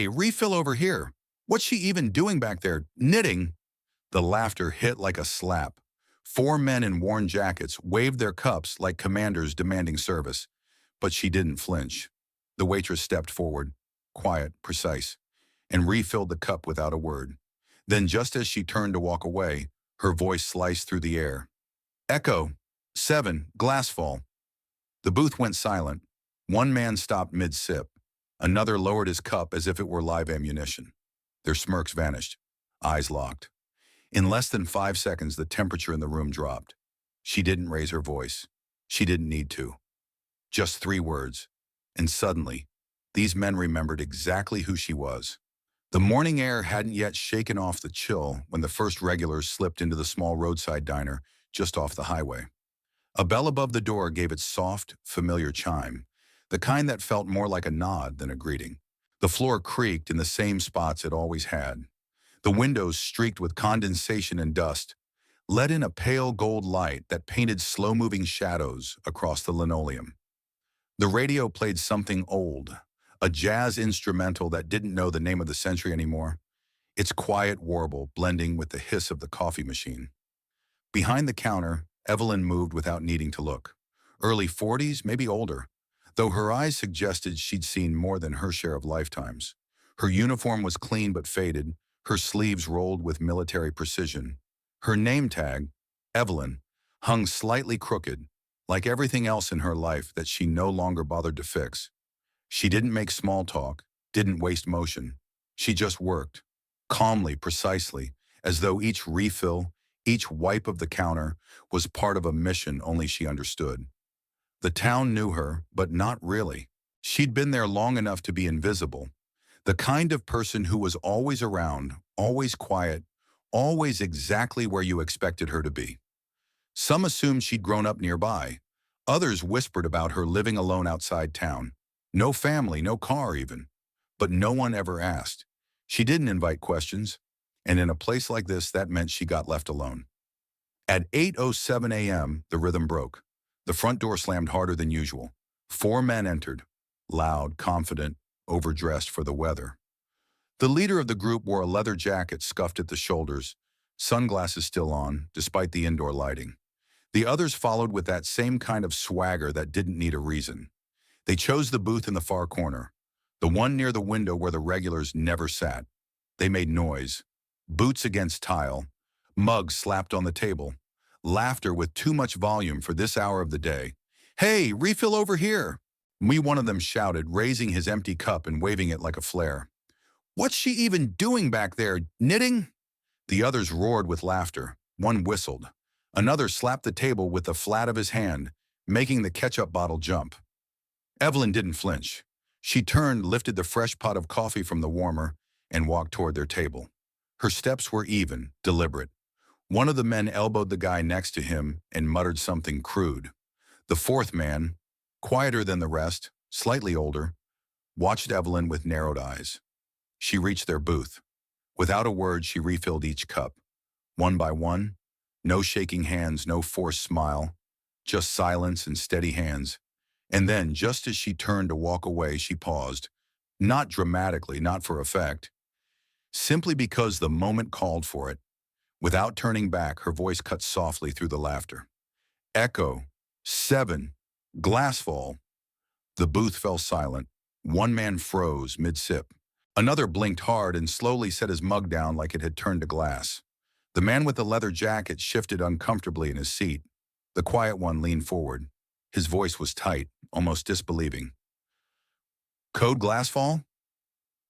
Hey, refill over here. What's she even doing back there? Knitting? The laughter hit like a slap. Four men in worn jackets waved their cups like commanders demanding service, but she didn't flinch. The waitress stepped forward, quiet, precise, and refilled the cup without a word. Then just as she turned to walk away, her voice sliced through the air. Echo, 7, Glassfall. The booth went silent. One man stopped mid-sip. Another lowered his cup as if it were live ammunition. Their smirks vanished, eyes locked. In less than 5 seconds, the temperature in the room dropped. She didn't raise her voice. She didn't need to. Just 3 words. And suddenly, these men remembered exactly who she was. The morning air hadn't yet shaken off the chill when the first regulars slipped into the small roadside diner just off the highway. A bell above the door gave its soft, familiar chime, the kind that felt more like a nod than a greeting. The floor creaked in the same spots it always had. The windows, streaked with condensation and dust, let in a pale gold light that painted slow-moving shadows across the linoleum. The radio played something old, a jazz instrumental that didn't know the name of the century anymore, its quiet warble blending with the hiss of the coffee machine. Behind the counter, Evelyn moved without needing to look. Early 40s, maybe older, though her eyes suggested she'd seen more than her share of lifetimes. Her uniform was clean but faded, her sleeves rolled with military precision. Her name tag, Evelyn, hung slightly crooked, like everything else in her life that she no longer bothered to fix. She didn't make small talk, didn't waste motion. She just worked, calmly, precisely, as though each refill, each wipe of the counter was part of a mission only she understood. The town knew her, but not really. She'd been there long enough to be invisible. The kind of person who was always around, always quiet, always exactly where you expected her to be. Some assumed she'd grown up nearby. Others whispered about her living alone outside town. No family, no car even. But no one ever asked. She didn't invite questions. And in a place like this, that meant she got left alone. At 8:07 a.m., the rhythm broke. The front door slammed harder than usual. 4 men entered, loud, confident, overdressed for the weather. The leader of the group wore a leather jacket scuffed at the shoulders, sunglasses still on, despite the indoor lighting. The others followed with that same kind of swagger that didn't need a reason. They chose the booth in the far corner, the one near the window where the regulars never sat. They made noise, boots against tile, mugs slapped on the table, laughter with too much volume for this hour of the day. Hey, refill over here! One of them shouted, raising his empty cup and waving it like a flare. What's she even doing back there, knitting? The others roared with laughter. One whistled. Another slapped the table with the flat of his hand, making the ketchup bottle jump. Evelyn didn't flinch. She turned, lifted the fresh pot of coffee from the warmer, and walked toward their table. Her steps were even, deliberate. One of the men elbowed the guy next to him and muttered something crude. The fourth man, quieter than the rest, slightly older, watched Evelyn with narrowed eyes. She reached their booth. Without a word, she refilled each cup. One by one, no shaking hands, no forced smile, just silence and steady hands. And then, just as she turned to walk away, she paused. Not dramatically, not for effect. Simply because the moment called for it. Without turning back, her voice cut softly through the laughter. Echo, 7, Glassfall. The booth fell silent. One man froze mid-sip. Another blinked hard and slowly set his mug down like it had turned to glass. The man with the leather jacket shifted uncomfortably in his seat. The quiet one leaned forward. His voice was tight, almost disbelieving. Code Glassfall?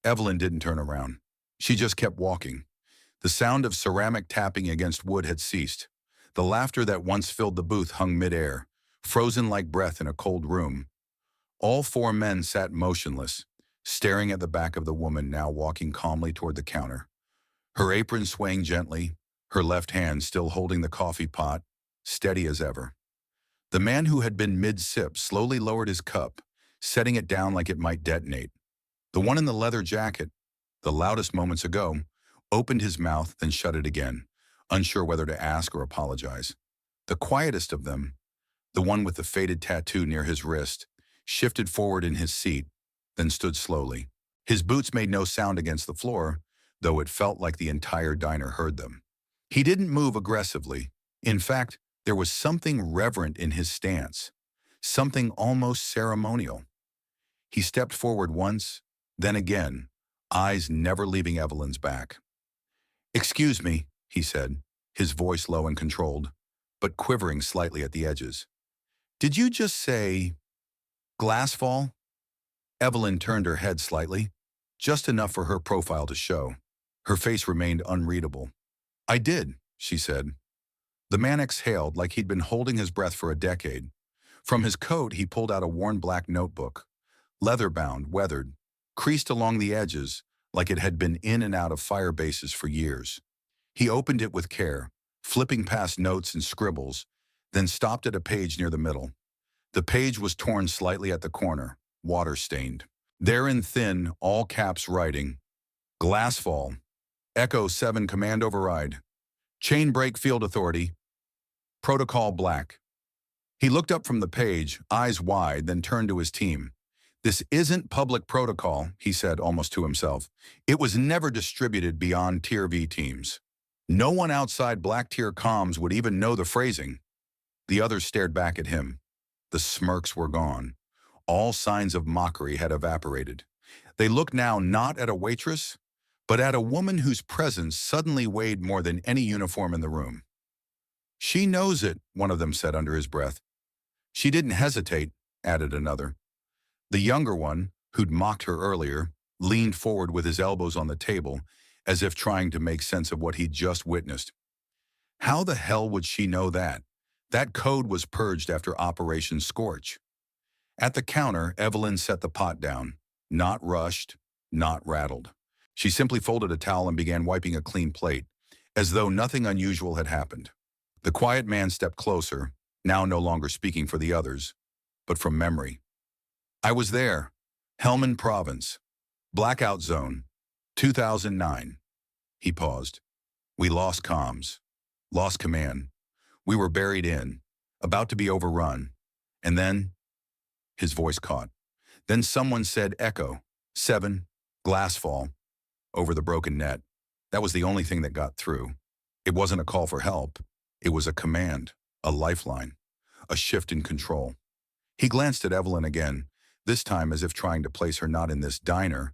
Evelyn didn't turn around. She just kept walking. The sound of ceramic tapping against wood had ceased. The laughter that once filled the booth hung mid-air, frozen like breath in a cold room. All 4 men sat motionless, staring at the back of the woman now walking calmly toward the counter. Her apron swaying gently, her left hand still holding the coffee pot, steady as ever. The man who had been mid-sip slowly lowered his cup, setting it down like it might detonate. The one in the leather jacket, the loudest moments ago, opened his mouth, then shut it again, unsure whether to ask or apologize. The quietest of them, the one with the faded tattoo near his wrist, shifted forward in his seat, then stood slowly, His boots made no sound against the floor, though it felt like the entire diner heard them. He didn't move aggressively. In fact, there was something reverent in his stance, something almost ceremonial. He stepped forward once, then again, eyes never leaving Evelyn's back. "Excuse me," he said, his voice low and controlled, but quivering slightly at the edges. "Did you just say Glassfall?" Evelyn turned her head slightly, just enough for her profile to show. Her face remained unreadable. "I did," she said. The man exhaled like he'd been holding his breath for a decade. From his coat, he pulled out a worn black notebook, leather-bound, weathered, creased along the edges like it had been in and out of fire bases for years. He opened it with care, flipping past notes and scribbles, then stopped at a page near the middle. The page was torn slightly at the corner, water-stained. There in thin, all-caps writing, "Glassfall, Echo 7 Command Override, Chain Break Field Authority, Protocol Black." He looked up from the page, eyes wide, then turned to his team. "This isn't public protocol," he said almost to himself. "It was never distributed beyond Tier V teams. No one outside Black Tier comms would even know the phrasing." The others stared back at him. The smirks were gone. All signs of mockery had evaporated. They looked now not at a waitress, but at a woman whose presence suddenly weighed more than any uniform in the room. "She knows it," one of them said under his breath. "She didn't hesitate," added another. The younger one, who'd mocked her earlier, leaned forward with his elbows on the table, as if trying to make sense of what he'd just witnessed. How the hell would she know that? That code was purged after Operation Scorch. At the counter, Evelyn set the pot down. Not rushed, not rattled. She simply folded a towel and began wiping a clean plate, as though nothing unusual had happened. The quiet man stepped closer, now no longer speaking for the others, but from memory. "I was there. Helmand Province. Blackout Zone. 2009. He paused. "We lost comms. Lost command. We were buried in, about to be overrun. And then," his voice caught. "Then someone said Echo, 7, Glassfall," over the broken net. That was the only thing that got through. It wasn't a call for help. It was a command, a lifeline, a shift in control. He glanced at Evelyn again, this time as if trying to place her not in this diner,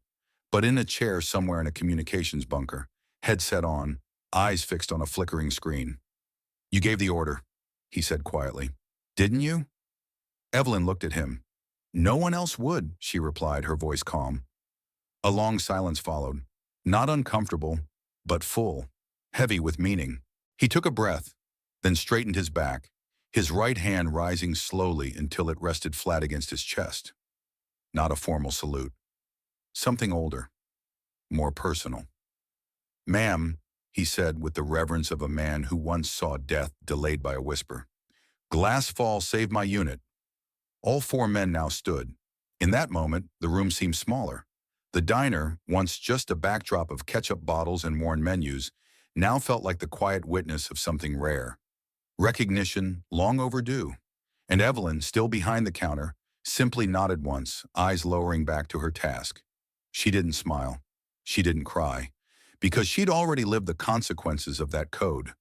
but in a chair somewhere in a communications bunker, headset on, eyes fixed on a flickering screen. "You gave the order," he said quietly. "Didn't you?" Evelyn looked at him. "No one else would," she replied, her voice calm. A long silence followed, not uncomfortable, but full, heavy with meaning. He took a breath, then straightened his back, his right hand rising slowly until it rested flat against his chest. Not a formal salute. Something older, more personal. "Ma'am," he said with the reverence of a man who once saw death delayed by a whisper. "Glassfall saved my unit." All four men now stood. In that moment, the room seemed smaller. The diner, once just a backdrop of ketchup bottles and worn menus, now felt like the quiet witness of something rare. Recognition long overdue. And Evelyn, still behind the counter, simply nodded once, eyes lowering back to her task. She didn't smile. She didn't cry. Because she'd already lived the consequences of that code.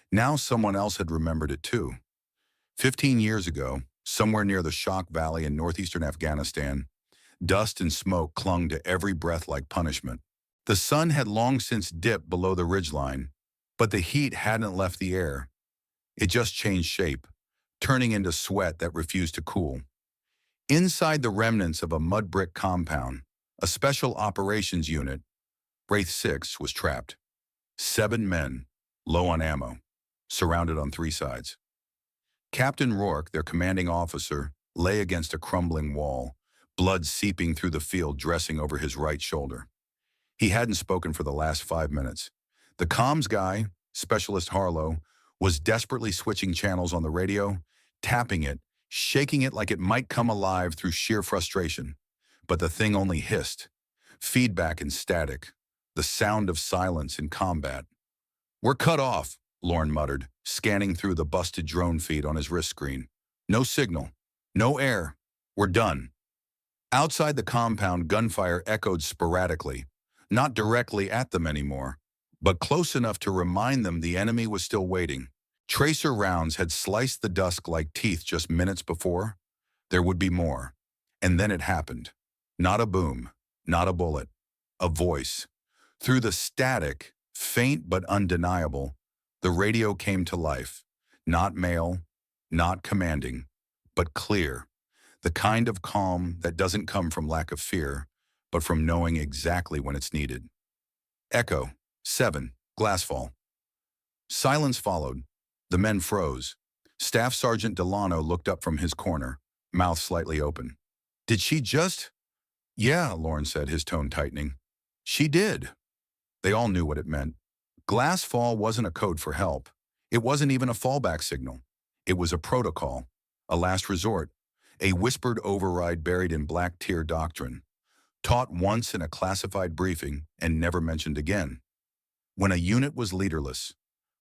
Now someone else had remembered it too. 15 years ago, somewhere near the Shock Valley in northeastern Afghanistan, dust and smoke clung to every breath like punishment. The sun had long since dipped below the ridgeline, but the heat hadn't left the air. It just changed shape, turning into sweat that refused to cool. Inside the remnants of a mud brick compound, a special operations unit, Wraith 6, was trapped. 7 men, low on ammo, surrounded on 3 sides. Captain Rourke, their commanding officer, lay against a crumbling wall, blood seeping through the field dressing over his right shoulder. He hadn't spoken for the last 5 minutes. The comms guy, Specialist Harlow, was desperately switching channels on the radio, tapping it, shaking it like it might come alive through sheer frustration. But the thing only hissed. Feedback and static. The sound of silence in combat. "We're cut off," Lorne muttered, scanning through the busted drone feed on his wrist screen. "No signal. No air. We're done." Outside the compound, gunfire echoed sporadically, not directly at them anymore, but close enough to remind them the enemy was still waiting. Tracer rounds had sliced the dusk like teeth just minutes before. There would be more. And then it happened. Not a boom, not a bullet, a voice. Through the static, faint but undeniable, the radio came to life. Not male, not commanding, but clear. The kind of calm that doesn't come from lack of fear, but from knowing exactly when it's needed. Echo, 7, Glassfall. Silence followed. The men froze. Staff Sergeant Delano looked up from his corner, mouth slightly open. Did she just? Yeah, Lorne said, his tone tightening. She did. They all knew what it meant. Glassfall wasn't a code for help. It wasn't even a fallback signal. It was a protocol, a last resort, a whispered override buried in black tier doctrine, taught once in a classified briefing and never mentioned again. When a unit was leaderless,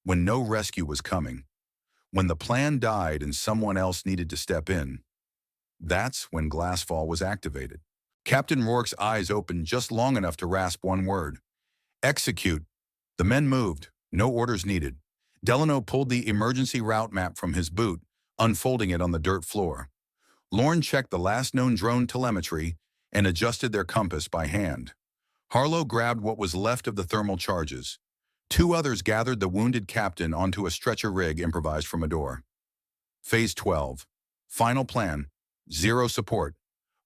when no rescue was coming, when the plan died and someone else needed to step in, that's when Glassfall was activated. Captain Rourke's eyes opened just long enough to rasp one word. Execute. The men moved, no orders needed. Delano pulled the emergency route map from his boot, unfolding it on the dirt floor. Lorne checked the last known drone telemetry and adjusted their compass by hand. Harlow grabbed what was left of the thermal charges. Two others gathered the wounded captain onto a stretcher rig improvised from a door. Phase 12. Final plan. Zero support.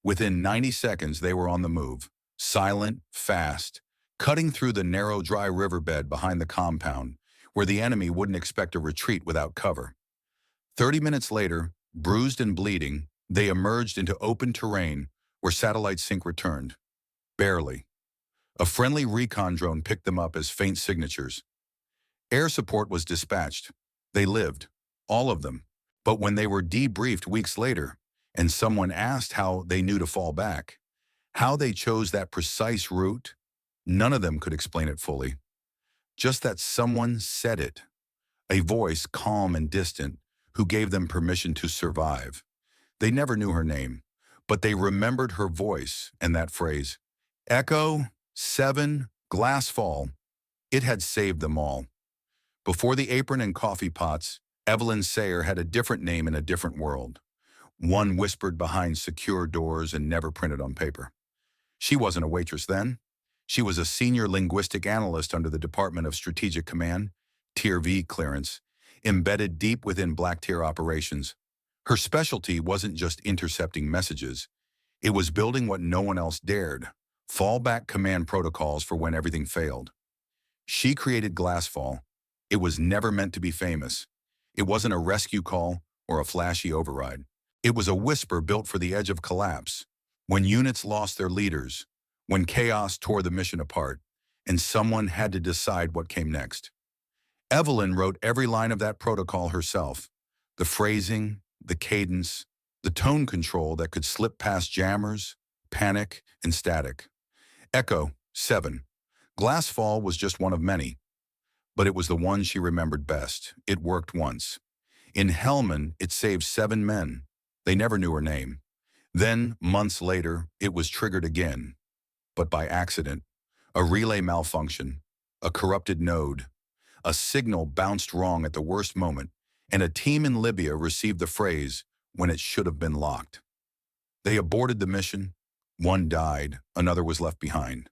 Within 90 seconds, they were on the move. Silent, fast, cutting through the narrow, dry riverbed behind the compound, where the enemy wouldn't expect a retreat without cover. 30 minutes later, bruised and bleeding, they emerged into open terrain where satellite sync returned. Barely. A friendly recon drone picked them up as faint signatures. Air support was dispatched. They lived, all of them. But when they were debriefed weeks later, and someone asked how they knew to fall back, how they chose that precise route, none of them could explain it fully. Just that someone said it. A voice, calm and distant, who gave them permission to survive. They never knew her name, but they remembered her voice and that phrase. Echo, 7, Glassfall. It had saved them all. Before the apron and coffee pots, Evelyn Sayer had a different name in a different world. One whispered behind secure doors and never printed on paper. She wasn't a waitress then. She was a senior linguistic analyst under the Department of Strategic Command, Tier V clearance, embedded deep within Black Tier operations. Her specialty wasn't just intercepting messages. It was building what no one else dared, fallback command protocols for when everything failed. She created Glassfall. It was never meant to be famous. It wasn't a rescue call or a flashy override. It was a whisper built for the edge of collapse, when units lost their leaders, when chaos tore the mission apart, and someone had to decide what came next. Evelyn wrote every line of that protocol herself, the phrasing, the cadence, the tone control that could slip past jammers, panic, and static. Echo, 7. Glassfall was just one of many, but it was the one she remembered best. It worked once. In Helmand, it saved 7 men. They never knew her name. Then, months later, it was triggered again, but by accident. A relay malfunction, a corrupted node, a signal bounced wrong at the worst moment, and a team in Libya received the phrase when it should have been locked. They aborted the mission. One died, another was left behind.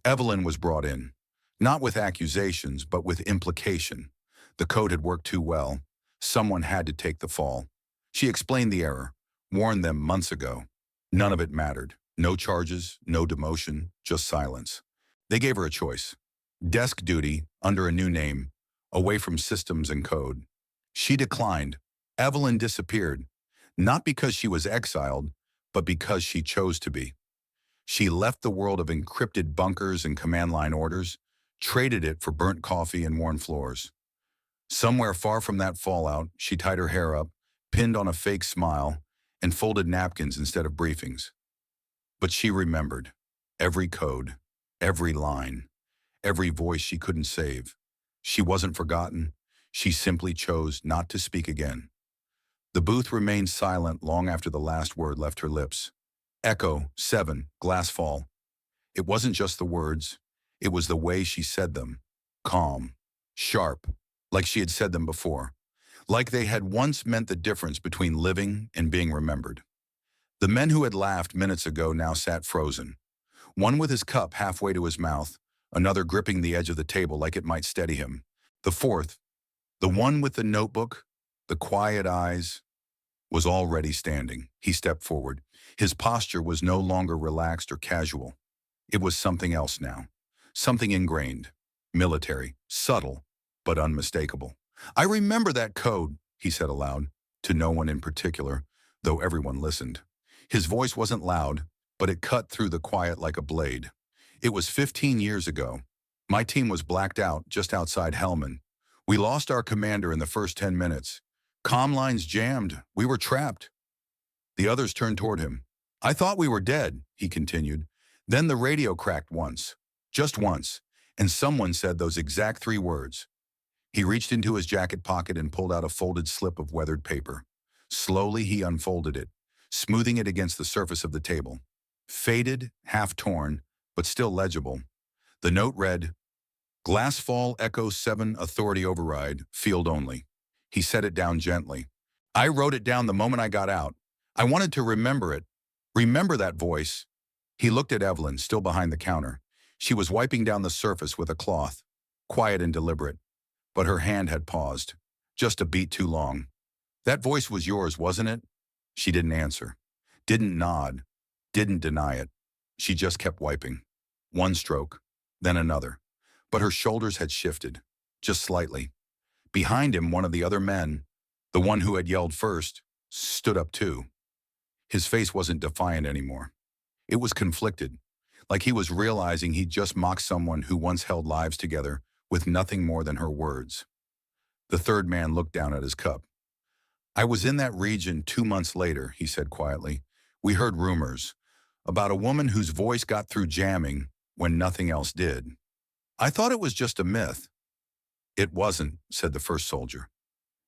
Evelyn was brought in, not with accusations, but with implication. The code had worked too well. Someone had to take the fall. She explained the error, warned them months ago. None of it mattered. No charges, no demotion, just silence. They gave her a choice. Desk duty, under a new name, away from systems and code. She declined. Evelyn disappeared, not because she was exiled, but because she chose to be. She left the world of encrypted bunkers and command line orders, traded it for burnt coffee and worn floors. Somewhere far from that fallout, she tied her hair up, pinned on a fake smile, and folded napkins instead of briefings. But she remembered every code, every line, every voice she couldn't save. She wasn't forgotten. She simply chose not to speak again. The booth remained silent long after the last word left her lips. Echo 7, Glassfall. It wasn't just the words, it was the way she said them. Calm, sharp, like she had said them before. Like they had once meant the difference between living and being remembered. The men who had laughed minutes ago now sat frozen, one with his cup halfway to his mouth, another gripping the edge of the table like it might steady him. The fourth, the one with the notebook, the quiet eyes, was already standing. He stepped forward. His posture was no longer relaxed or casual. It was something else now. Something ingrained, military, subtle, but unmistakable. "I remember that code," he said aloud, to no one in particular, though everyone listened. His voice wasn't loud, but it cut through the quiet like a blade. "It was 15 years ago. My team was blacked out just outside Hellman. We lost our commander in the first 10 minutes. Comm lines jammed. We were trapped." The others turned toward him. "I thought we were dead," he continued. "Then the radio cracked once. Just once. And someone said those exact 3 words." He reached into his jacket pocket and pulled out a folded slip of weathered paper. Slowly he unfolded it, smoothing it against the surface of the table. Faded, half-torn, but still legible. The note read, "Glassfall Echo 7 Authority Override, Field Only." He set it down gently. "I wrote it down the moment I got out. I wanted to remember it. Remember that voice." He looked at Evelyn, still behind the counter. She was wiping down the surface with a cloth, quiet and deliberate. But her hand had paused, just a beat too long. "That voice was yours, wasn't it?" She didn't answer, didn't nod, didn't deny it. She just kept wiping. One stroke, then another. But her shoulders had shifted, just slightly. Behind him, one of the other men, the one who had yelled first, stood up too. His face wasn't defiant anymore. It was conflicted, like he was realizing he'd just mocked someone who once held lives together with nothing more than her words. The third man looked down at his cup. "I was in that region 2 months later," he said quietly. "We heard rumors about a woman whose voice got through jamming when nothing else did. I thought it was just a myth." "It wasn't," said the first soldier.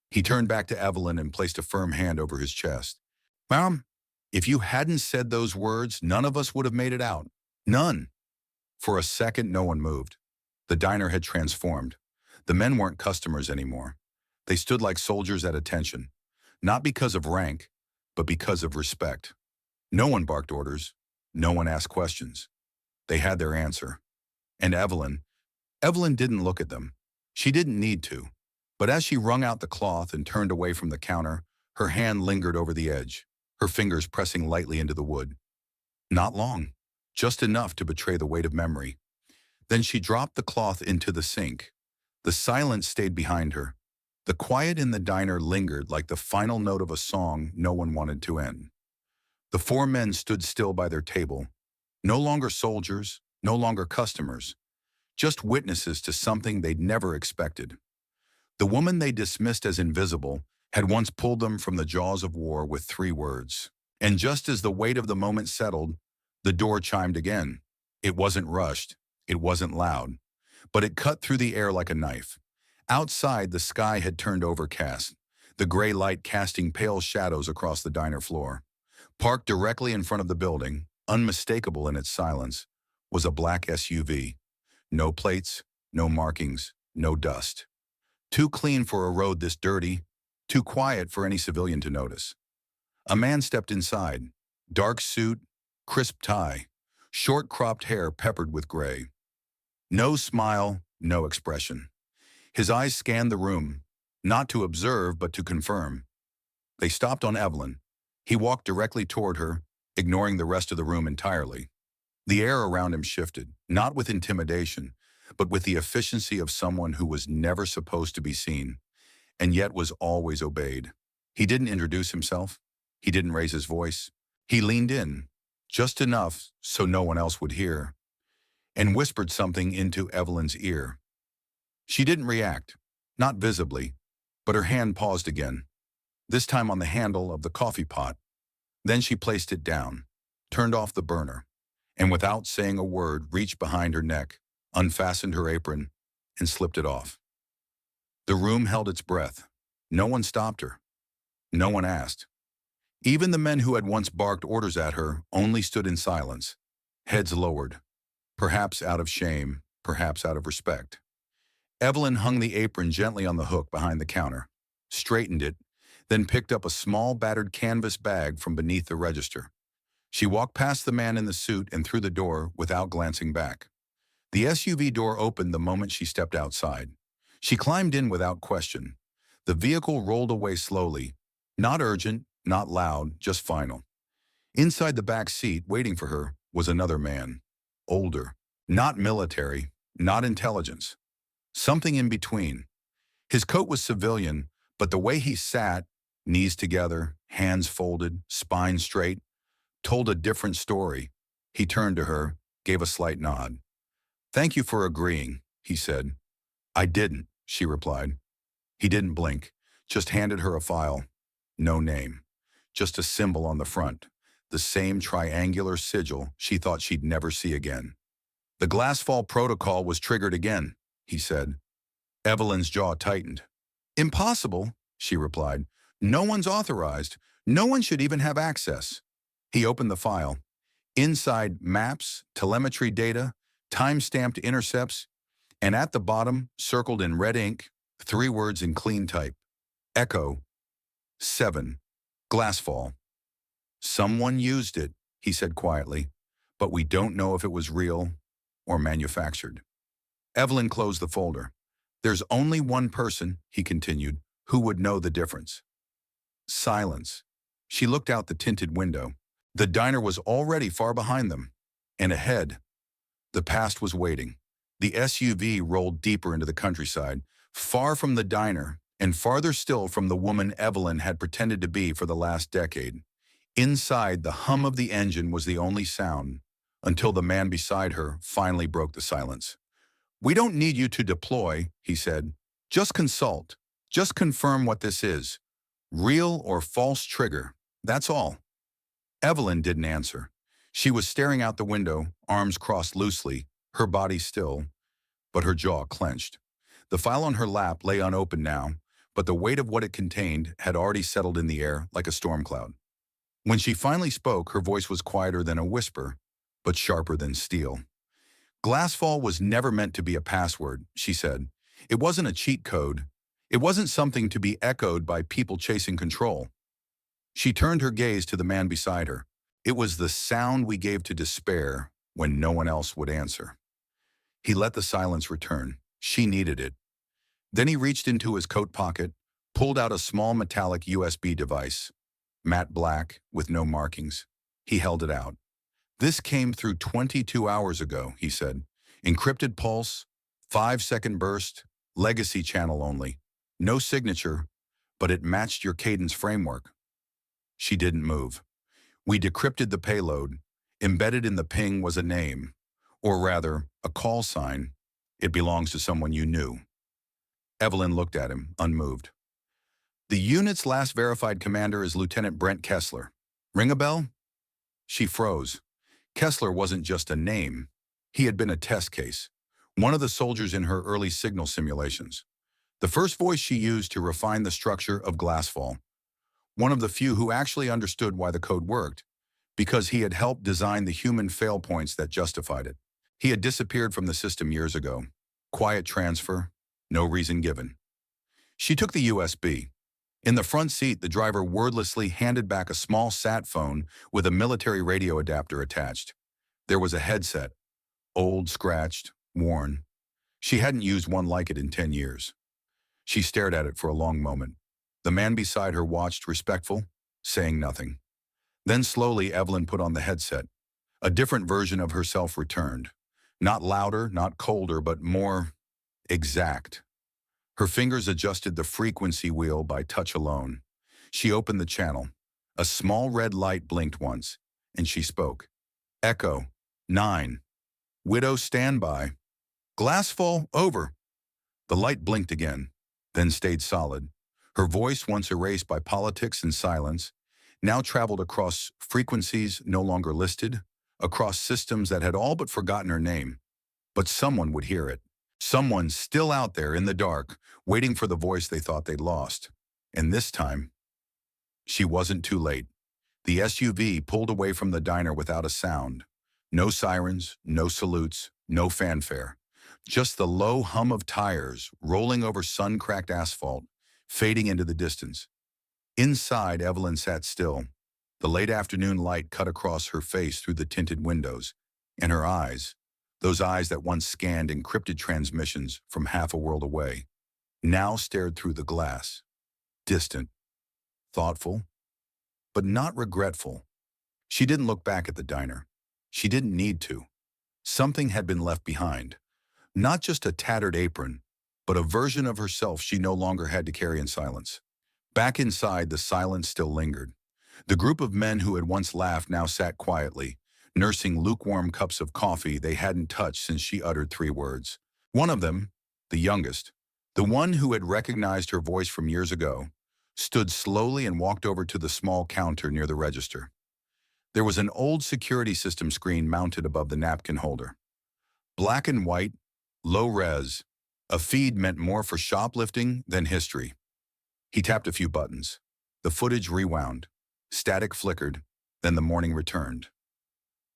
He turned back to Evelyn and placed a firm hand over his chest. "Ma'am, if you hadn't said those words, none of us would have made it out. None." For a second, no one moved. The diner had transformed. The men weren't customers anymore. They stood like soldiers at attention, not because of rank, but because of respect. No one barked orders. No one asked questions. They had their answer. And Evelyn didn't look at them. She didn't need to. But as she wrung out the cloth and turned away from the counter, her hand lingered over the edge, her fingers pressing lightly into the wood. Not long, just enough to betray the weight of memory. Then she dropped the cloth into the sink. The silence stayed behind her. The quiet in the diner lingered like the final note of a song no one wanted to end. The 4 men stood still by their table, no longer soldiers, no longer customers, just witnesses to something they'd never expected. The woman they dismissed as invisible had once pulled them from the jaws of war with 3 words. And just as the weight of the moment settled, the door chimed again. It wasn't rushed, it wasn't loud, but it cut through the air like a knife. Outside, the sky had turned overcast, the gray light casting pale shadows across the diner floor. Parked directly in front of the building, unmistakable in its silence, was a black SUV. No plates, no markings, no dust. Too clean for a road this dirty, too quiet for any civilian to notice. A man stepped inside, dark suit, crisp tie, short cropped hair peppered with gray. No smile, no expression. His eyes scanned the room, not to observe but to confirm. They stopped on Evelyn. He walked directly toward her, ignoring the rest of the room entirely. The air around him shifted, not with intimidation, but with the efficiency of someone who was never supposed to be seen, and yet was always obeyed. He didn't introduce himself. He didn't raise his voice. He leaned in, just enough so no one else would hear, and whispered something into Evelyn's ear. She didn't react, not visibly, but her hand paused again, this time on the handle of the coffee pot. Then she placed it down, turned off the burner, and without saying a word reached behind her neck, unfastened her apron, and slipped it off. The room held its breath. No one stopped her. No one asked. Even the men who had once barked orders at her only stood in silence, heads lowered, perhaps out of shame, perhaps out of respect. Evelyn hung the apron gently on the hook behind the counter, straightened it, then picked up a small battered canvas bag from beneath the register. She walked past the man in the suit and through the door without glancing back. The SUV door opened the moment she stepped outside. She climbed in without question. The vehicle rolled away slowly, not urgent, not loud, just final. Inside the back seat, waiting for her, was another man. Older. Not military, not intelligence. Something in between. His coat was civilian, but the way he sat, knees together, hands folded, spine straight, told a different story. He turned to her, gave a slight nod. "Thank you for agreeing," he said. "I didn't," she replied. He didn't blink, just handed her a file. No name. Just a symbol on the front. The same triangular sigil she thought she'd never see again. "The Glassfall protocol was triggered again," he said. Evelyn's jaw tightened. "Impossible," she replied. "No one's authorized. No one should even have access." He opened the file. Inside, maps, telemetry data, time-stamped intercepts, and at the bottom, circled in red ink, 3 words in clean type. Echo 7. Glassfall. "Someone used it," he said quietly, "but we don't know if it was real or manufactured." Evelyn closed the folder. "There's only one person," he continued, "who would know the difference." Silence. She looked out the tinted window. The diner was already far behind them. And ahead, the past was waiting. The SUV rolled deeper into the countryside, far from the diner, and farther still from the woman Evelyn had pretended to be for the last decade. Inside, the hum of the engine was the only sound, until the man beside her finally broke the silence. "We don't need you to deploy," he said. "Just consult. Just confirm what this is. Real or false trigger. That's all." Evelyn didn't answer. She was staring out the window, arms crossed loosely, her body still, but her jaw clenched. The file on her lap lay unopened now, but the weight of what it contained had already settled in the air like a storm cloud. When she finally spoke, her voice was quieter than a whisper, but sharper than steel. "Glassfall was never meant to be a password," she said. "It wasn't a cheat code. It wasn't something to be echoed by people chasing control." She turned her gaze to the man beside her. "It was the sound we gave to despair when no one else would answer." He let the silence return. She needed it. Then he reached into his coat pocket, pulled out a small metallic USB device, matte black with no markings. He held it out. "This came through 22 hours ago," he said. "Encrypted pulse, 5-second burst, legacy channel only. No signature, but it matched your cadence framework." She didn't move. "We decrypted the payload. Embedded in the ping was a name, or rather, a call sign. It belongs to someone you knew." Evelyn looked at him, unmoved. "The unit's last verified commander is Lieutenant Brent Kessler. Ring a bell?" She froze. Kessler wasn't just a name. He had been a test case, one of the soldiers in her early signal simulations. The first voice she used to refine the structure of Glassfall. One of the few who actually understood why the code worked, because he had helped design the human fail points that justified it. He had disappeared from the system years ago. Quiet transfer, no reason given. She took the USB. In the front seat, the driver wordlessly handed back a small sat phone with a military radio adapter attached. There was a headset, old, scratched, worn. She hadn't used one like it in 10 years. She stared at it for a long moment. The man beside her watched, respectful, saying nothing. Then slowly, Evelyn put on the headset. A different version of herself returned. Not louder, not colder, but more exact. Her fingers adjusted the frequency wheel by touch alone. She opened the channel. A small red light blinked once, and she spoke. "Echo 9. Widow standby. Glassfall over." The light blinked again, then stayed solid. Her voice, once erased by politics and silence, now traveled across frequencies no longer listed, across systems that had all but forgotten her name. But someone would hear it. Someone still out there in the dark, waiting for the voice they thought they'd lost. And this time, she wasn't too late. The SUV pulled away from the diner without a sound. No sirens, no salutes, no fanfare. Just the low hum of tires rolling over sun-cracked asphalt, fading into the distance. Inside, Evelyn sat still. The late afternoon light cut across her face through the tinted windows, and her eyes, those eyes that once scanned encrypted transmissions from half a world away, now stared through the glass, distant, thoughtful, but not regretful. She didn't look back at the diner. She didn't need to. Something had been left behind. Not just a tattered apron, but a version of herself she no longer had to carry in silence. Back inside, the silence still lingered. The group of men who had once laughed now sat quietly, nursing lukewarm cups of coffee they hadn't touched since she uttered 3 words. One of them, the youngest, the one who had recognized her voice from years ago, stood slowly and walked over to the small counter near the register. There was an old security system screen mounted above the napkin holder. Black and white, low res, a feed meant more for shoplifting than history. He tapped a few buttons. The footage rewound. Static flickered, then the morning returned.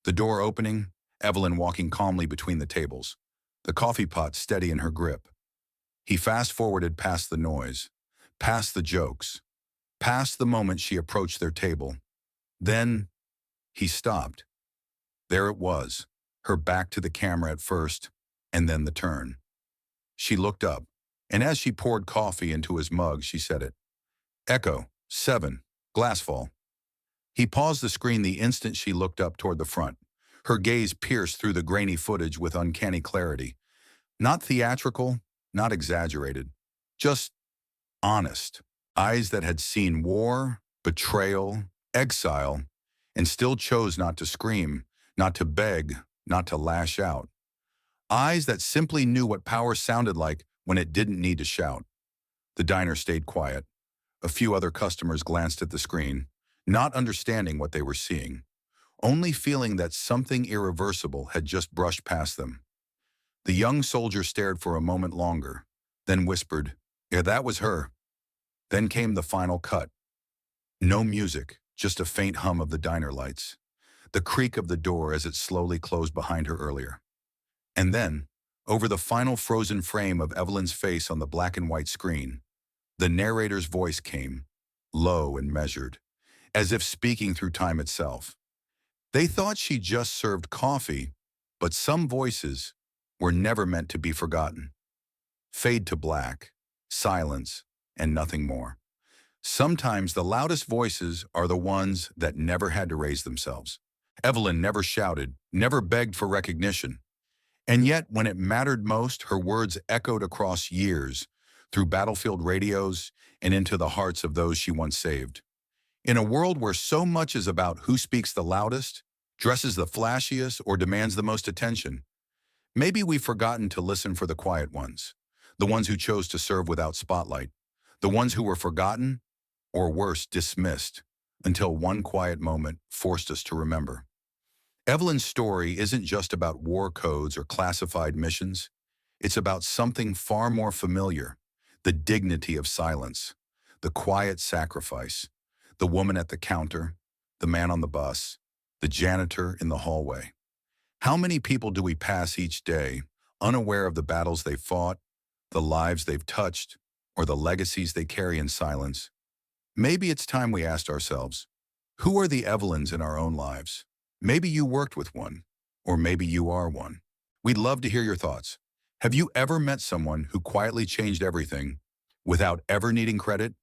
The door opening, Evelyn walking calmly between the tables, the coffee pot steady in her grip. He fast-forwarded past the noise, past the jokes, past the moment she approached their table. Then, he stopped. There it was, her back to the camera at first, and then the turn. She looked up, and as she poured coffee into his mug, she said it. Echo, 7, Glassfall. He paused the screen the instant she looked up toward the front. Her gaze pierced through the grainy footage with uncanny clarity. Not theatrical, not exaggerated. Just honest. Eyes that had seen war, betrayal, exile, and still chose not to scream, not to beg, not to lash out. Eyes that simply knew what power sounded like when it didn't need to shout. The diner stayed quiet. A few other customers glanced at the screen, not understanding what they were seeing, only feeling that something irreversible had just brushed past them. The young soldier stared for a moment longer, then whispered, "Yeah, that was her." Then came the final cut. No music, just a faint hum of the diner lights, the creak of the door as it slowly closed behind her earlier. And then, over the final frozen frame of Evelyn's face on the black and white screen, the narrator's voice came, low and measured, as if speaking through time itself. They thought she just served coffee, but some voices were never meant to be forgotten. Fade to black, silence, and nothing more. Sometimes the loudest voices are the ones that never had to raise themselves. Evelyn never shouted, never begged for recognition. And yet, when it mattered most, her words echoed across years, through battlefield radios and into the hearts of those she once saved. In a world where so much is about who speaks the loudest, dresses the flashiest, or demands the most attention, maybe we've forgotten to listen for the quiet ones, the ones who chose to serve without spotlight, the ones who were forgotten, or worse, dismissed, until one quiet moment forced us to remember. Evelyn's story isn't just about war codes or classified missions. It's about something far more familiar, the dignity of silence, the quiet sacrifice, the woman at the counter, the man on the bus, the janitor in the hallway. How many people do we pass each day, unaware of the battles they've fought, the lives they've touched, or the legacies they carry in silence? Maybe it's time we asked ourselves, who are the Evelyns in our own lives? Maybe you worked with one, or maybe you are one. We'd love to hear your thoughts. Have you ever met someone who quietly changed everything without ever needing credit?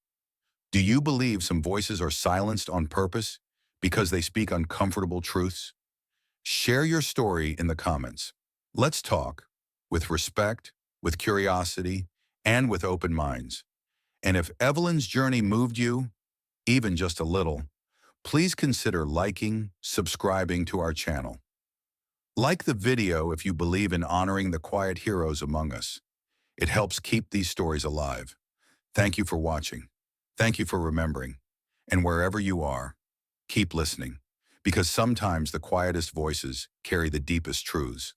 Do you believe some voices are silenced on purpose because they speak uncomfortable truths? Share your story in the comments. Let's talk with respect, with curiosity, and with open minds. And if Evelyn's journey moved you, even just a little, please consider liking, subscribing to our channel. Like the video if you believe in honoring the quiet heroes among us. It helps keep these stories alive. Thank you for watching. Thank you for remembering. And wherever you are, keep listening, because sometimes the quietest voices carry the deepest truths.